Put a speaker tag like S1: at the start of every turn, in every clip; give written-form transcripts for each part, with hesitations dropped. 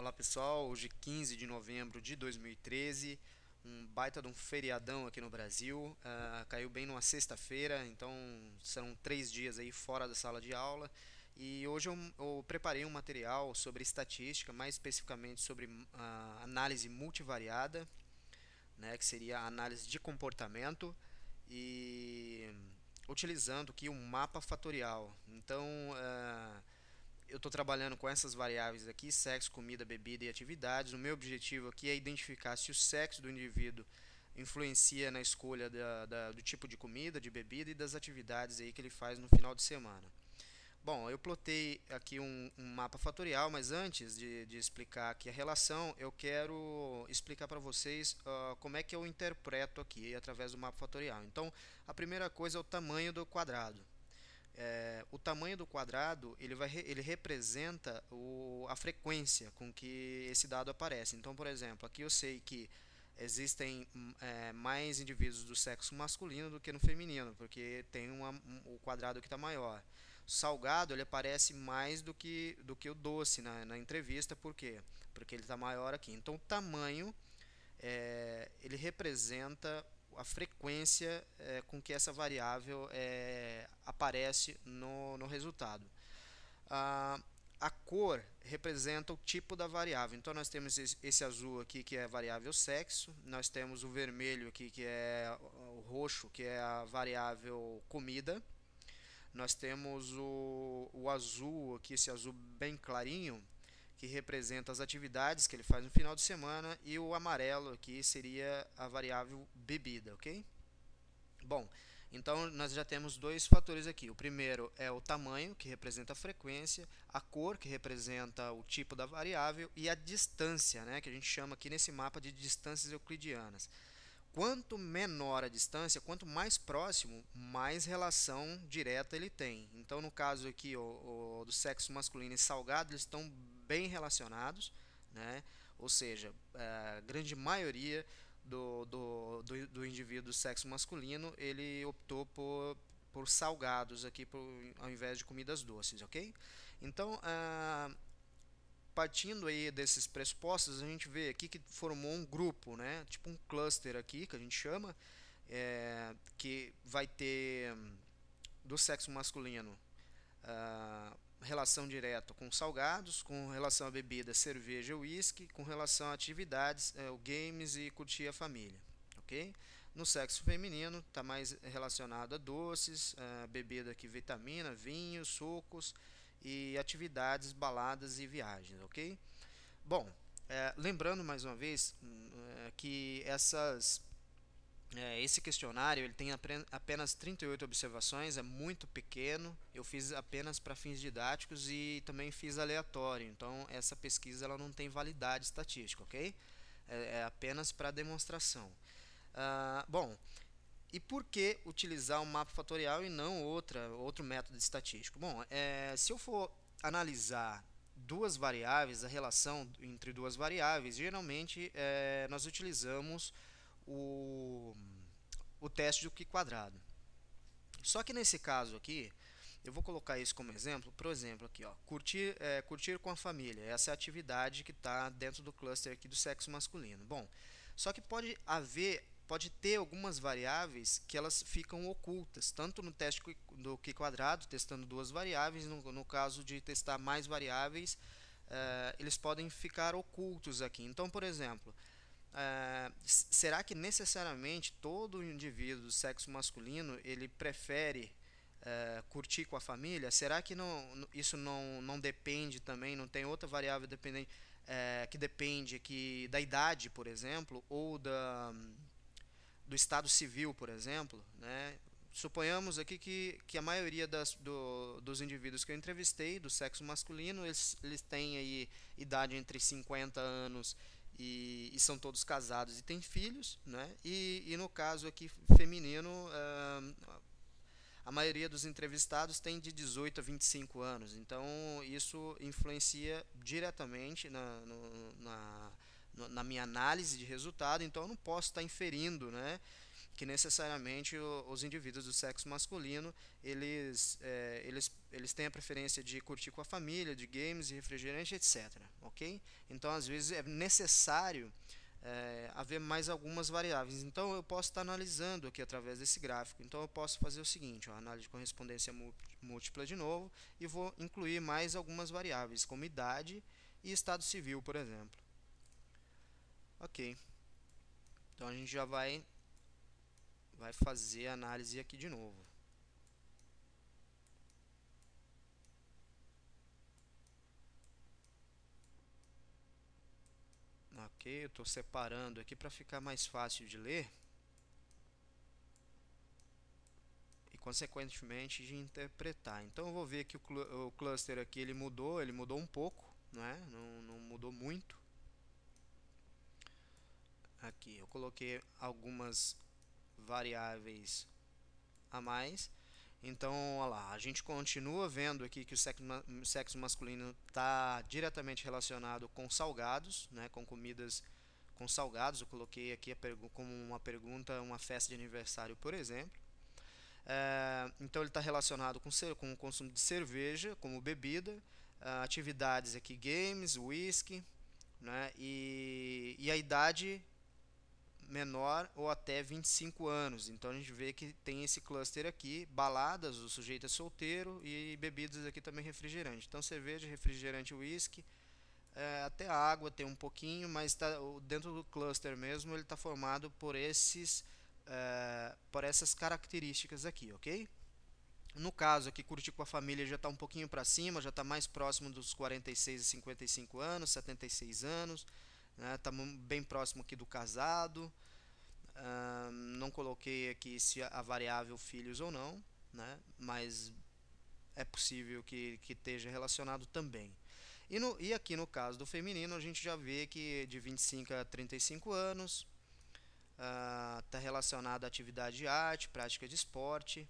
S1: Olá pessoal, hoje 15 de novembro de 2013, um baita de um feriadão aqui no Brasil, caiu bem numa sexta-feira, então são 3 dias aí fora da sala de aula e hoje eu preparei um material sobre estatística, mais especificamente sobre análise multivariada, né, que seria a análise de comportamento e utilizando aqui um mapa fatorial. Então, eu estou trabalhando com essas variáveis aqui, sexo, comida, bebida e atividades. O meu objetivo aqui é identificar se o sexo do indivíduo influencia na escolha do tipo de comida, de bebida e das atividades aí que ele faz no final de semana. Bom, eu plotei aqui um mapa fatorial, mas antes de explicar aqui a relação, eu quero explicar para vocês como é que eu interpreto aqui através do mapa fatorial. Então, a primeira coisa é o tamanho do quadrado. O tamanho do quadrado ele representa a frequência com que esse dado aparece. Então, por exemplo, aqui eu sei que existem mais indivíduos do sexo masculino do que no feminino, porque tem o quadrado que está maior. O salgado ele aparece mais do que o doce na entrevista, por quê? Porque ele está maior aqui. Então, o tamanho ele representa a frequência com que essa variável aparece no resultado. A, a cor representa o tipo da variável. Então nós temos esse azul aqui que é a variável sexo, nós temos o vermelho aqui que é o roxo que é a variável comida, nós temos o azul aqui, esse azul bem clarinho, que representa as atividades que ele faz no final de semana, e o amarelo aqui seria a variável bebida, ok? Bom, então nós já temos dois fatores aqui. O primeiro é o tamanho, que representa a frequência, a cor, que representa o tipo da variável, e a distância, né, que a gente chama aqui nesse mapa de distâncias euclidianas. Quanto menor a distância, quanto mais próximo, mais relação direta ele tem. Então, no caso aqui, o do sexo masculino e salgado, eles estão bem relacionados, né? Ou seja, a grande maioria do indivíduo do sexo masculino, ele optou por salgados aqui ao invés de comidas doces, ok? Então, partindo aí desses pressupostos, a gente vê aqui que formou um grupo, né? Tipo um cluster aqui, que a gente chama, que vai ter do sexo masculino relação direta com salgados, com relação a bebida, cerveja, uísque, com relação a atividades, o games e curtir a família, ok? No sexo feminino está mais relacionado a doces, bebida aqui, vitamina, vinhos, sucos e atividades, baladas e viagens, ok? Bom, lembrando mais uma vez que esse questionário ele tem apenas 38 observações, é muito pequeno. Eu fiz apenas para fins didáticos e também fiz aleatório. Então essa pesquisa ela não tem validade estatística, ok? É apenas para demonstração. Bom, e por que utilizar um mapa fatorial e não outro método estatístico? Bom, se eu for analisar duas variáveis, a relação entre duas variáveis, geralmente nós utilizamos o, o teste do Q quadrado. Só que nesse caso aqui, eu vou colocar isso como exemplo. Por exemplo, aqui, ó, curtir com a família. Essa é a atividade que está dentro do cluster aqui do sexo masculino. Bom, só que pode ter algumas variáveis que elas ficam ocultas, tanto no teste do Q quadrado, testando duas variáveis, no caso de testar mais variáveis, eles podem ficar ocultos aqui. Então, por exemplo, será que necessariamente todo indivíduo do sexo masculino ele prefere curtir com a família? Será que isso não depende também, não tem outra variável dependente, que depende da idade, por exemplo, ou do estado civil, por exemplo, né? Suponhamos aqui que a maioria dos indivíduos que eu entrevistei, do sexo masculino, eles têm aí idade entre 50 anos e são todos casados e têm filhos, né? E no caso aqui feminino, a maioria dos entrevistados tem de 18 a 25 anos. Então, isso influencia diretamente na minha análise de resultado. Então, eu não posso estar inferindo, né, que necessariamente os indivíduos do sexo masculino eles têm a preferência de curtir com a família, de games e refrigerante, etc. Ok? Então, às vezes é necessário haver mais algumas variáveis. Então, eu posso estar analisando aqui através desse gráfico. Então, eu posso fazer o seguinte: ó, análise de correspondência múltipla de novo, e vou incluir mais algumas variáveis, como idade e estado civil, por exemplo. Ok. Então, a gente já vai fazer a análise aqui de novo. Ok, eu estou separando aqui para ficar mais fácil de ler e, consequentemente, de interpretar. Então, eu vou ver que o cluster aqui ele mudou um pouco, não mudou muito. Aqui eu coloquei algumas variáveis a mais. Então, olha lá, a gente continua vendo aqui que o sexo masculino está diretamente relacionado com salgados, com comidas com salgados. Eu coloquei aqui como uma pergunta, uma festa de aniversário, por exemplo. Então, ele está relacionado com o consumo de cerveja como bebida, atividades aqui, games, whisky, e a idade menor ou até 25 anos. Então a gente vê que tem esse cluster aqui, baladas, o sujeito é solteiro, e bebidas aqui também refrigerante. Então cerveja, refrigerante, whisky, até a água tem um pouquinho, mas dentro do cluster mesmo ele está formado por essas características aqui, ok? No caso aqui, curtir com a família já está um pouquinho para cima, já está mais próximo dos 46 e 55 anos, 76 anos, está bem próximo aqui do casado. Não coloquei aqui se a variável filhos ou não, mas é possível que esteja relacionado também. E aqui no caso do feminino, a gente já vê que de 25 a 35 anos, está relacionado à atividade de arte, prática de esporte,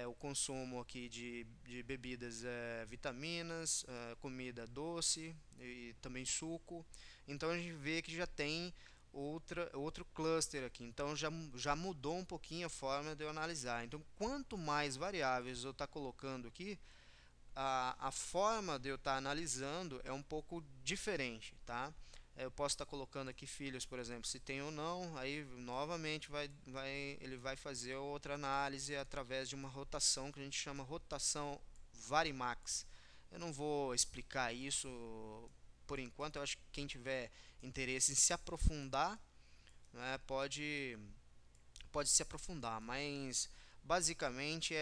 S1: o consumo aqui de bebidas, vitaminas, comida doce e também suco. Então a gente vê que já tem outro cluster aqui. Então já mudou um pouquinho a forma de eu analisar. Então, quanto mais variáveis eu estar colocando aqui, a forma de eu estar analisando é um pouco diferente, tá? Eu posso estar colocando aqui filhos, por exemplo, se tem ou não, aí novamente ele vai fazer outra análise através de uma rotação que a gente chama rotação Varimax. Eu não vou explicar isso por enquanto. Eu acho que quem tiver interesse em se aprofundar, pode se aprofundar, mas basicamente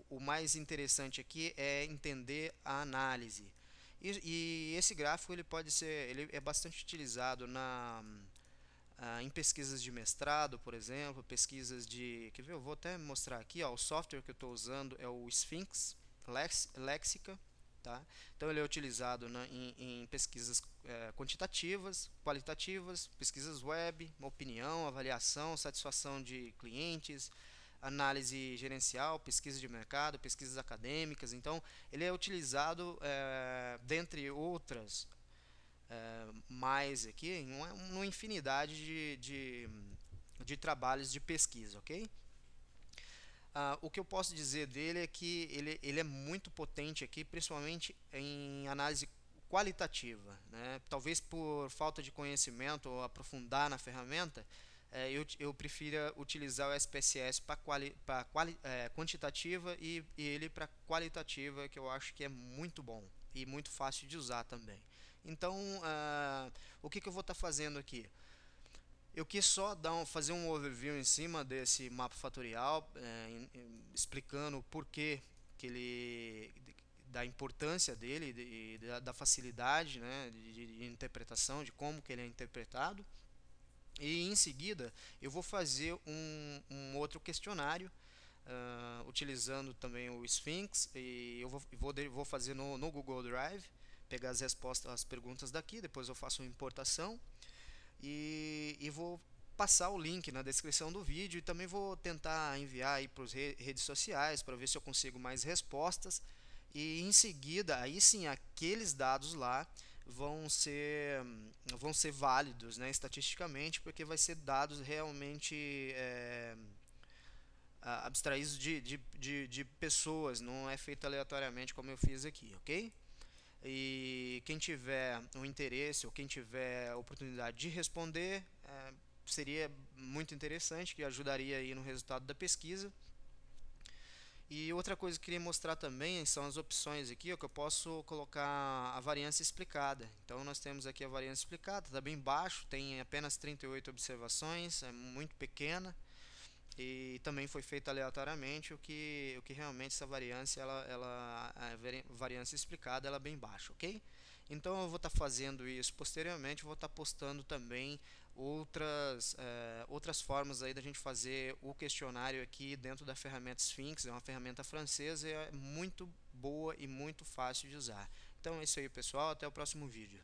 S1: o mais interessante aqui é entender a análise. E esse gráfico ele é bastante utilizado em pesquisas de mestrado, por exemplo, pesquisas de, quer ver, eu vou até mostrar aqui, ó, o software que eu estou usando é o Sphinx Lexica, tá? Então ele é utilizado em pesquisas quantitativas, qualitativas, pesquisas web, opinião, avaliação, satisfação de clientes, análise gerencial, pesquisa de mercado, pesquisas acadêmicas. Então ele é utilizado, dentre outras, mais aqui, em uma infinidade de trabalhos de pesquisa, ok? O que eu posso dizer dele é que ele é muito potente aqui, principalmente em análise qualitativa, Talvez por falta de conhecimento ou aprofundar na ferramenta, eu prefira utilizar o SPSS para quantitativa e ele para qualitativa, que eu acho que é muito bom e muito fácil de usar também. Então, o que eu vou estar fazendo aqui? Eu quis só fazer um overview em cima desse mapa fatorial, explicando o porquê da importância dele e da facilidade, de interpretação, de como que ele é interpretado. E em seguida eu vou fazer um outro questionário, utilizando também o Sphinx, e eu vou fazer no Google Drive, pegar as respostas, as perguntas daqui, depois eu faço uma importação e vou passar o link na descrição do vídeo, e também vou tentar enviar aí para as redes sociais para ver se eu consigo mais respostas, e em seguida, aí sim, aqueles dados lá vão ser válidos, né, estatisticamente, porque vai ser dados realmente abstraídos de pessoas, não é feito aleatoriamente como eu fiz aqui, ok? E quem tiver um interesse ou quem tiver a oportunidade de responder, seria muito interessante, que ajudaria aí no resultado da pesquisa. E outra coisa que eu queria mostrar também são as opções aqui, ó, que eu posso colocar a variância explicada. Então nós temos aqui a variância explicada, está bem baixo, tem apenas 38 observações, é muito pequena e também foi feita aleatoriamente, o que realmente essa variância, a variância explicada, ela é bem baixa, ok? Então eu vou estar fazendo isso posteriormente, vou estar postando também outras formas aí da gente fazer o questionário aqui dentro da ferramenta Sphinx, é uma ferramenta francesa e é muito boa e muito fácil de usar. Então é isso aí, pessoal, até o próximo vídeo.